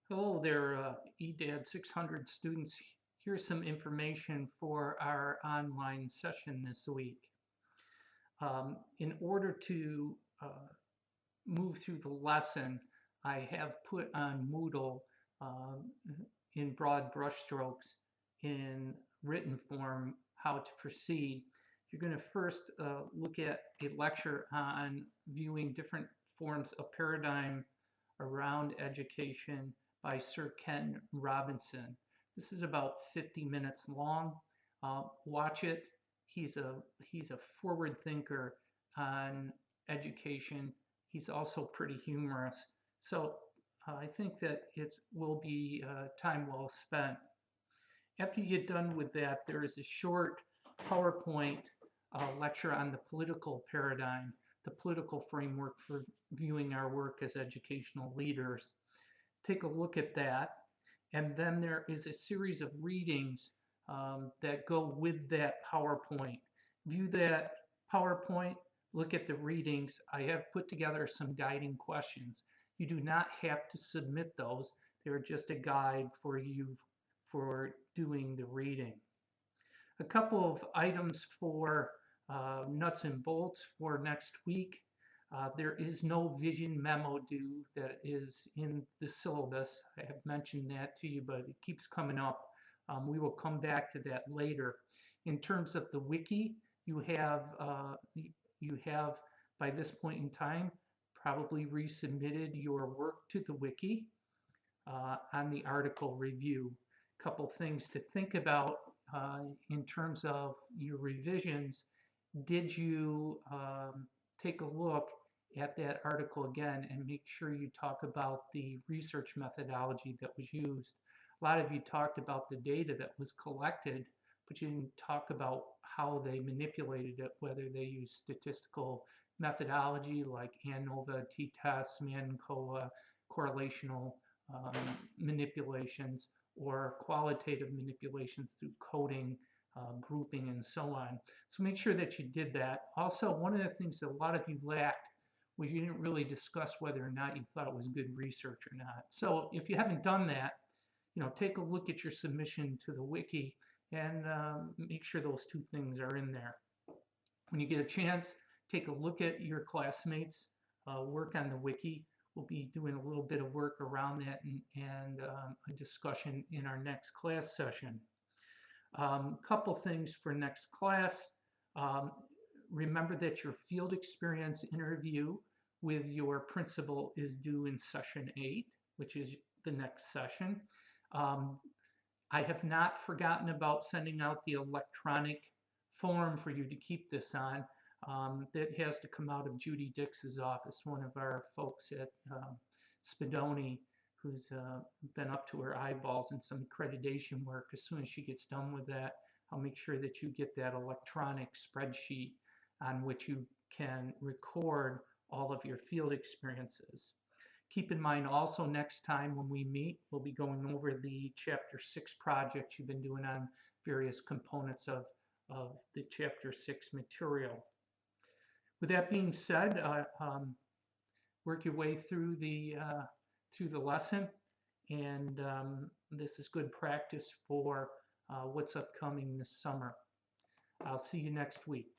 Hello there, EDAD 600 students. Here's some information for our online session this week. In order to move through the lesson, I have put on Moodle um, in broad brushstrokes in written form how to proceed. You're going to first look at a lecture on viewing different forms of paradigm around education by Sir Ken Robinson. This is about 50 minutes long. Watch it. He's a forward thinker on education. He's also pretty humorous. So I think that it will be time well spent. After you get done with that, there is a short PowerPoint lecture on the political paradigm, the political framework for viewing our work as educational leaders. Take a look at that. And then there is a series of readings that go with that PowerPoint. View that PowerPoint, look at the readings. I have put together some guiding questions. You do not have to submit those. They're just a guide for you for doing the reading. A couple of items for nuts and bolts for next week. There is no vision memo due that is in the syllabus. I have mentioned that to you, but it keeps coming up. We will come back to that later. In terms of the wiki, you have by this point in time probably resubmitted your work to the wiki on the article review. Couple things to think about in terms of your revisions. Did you take a look at that article again and make sure you talk about the research methodology that was used? A lot of you talked about the data that was collected, but you didn't talk about how they manipulated it, whether they used statistical methodology like ANOVA, t-tests, Mancoa, correlational manipulations, or qualitative manipulations through coding, grouping, and so on. So make sure that you did that. Also, one of the things that a lot of you lacked was you didn't really discuss whether or not you thought it was good research or not. So if you haven't done that, take a look at your submission to the wiki and make sure those two things are in there. When you get a chance, take a look at your classmates' work on the wiki. We'll be doing a little bit of work around that and a discussion in our next class session. Couple things for next class. Remember that your field experience interview with your principal is due in session 8, which is the next session. I have not forgotten about sending out the electronic form for you to keep this on. That has to come out of Judy Dix's office, one of our folks at Spadoni, who's been up to her eyeballs in some accreditation work. As soon as she gets done with that, I'll make sure that you get that electronic spreadsheet on which you can record all of your field experiences. Keep in mind also next time when we meet, we'll be going over the Chapter 6 project you've been doing on various components of the Chapter 6 material. With that being said, work your way through the lesson, and this is good practice for what's upcoming this summer. I'll see you next week.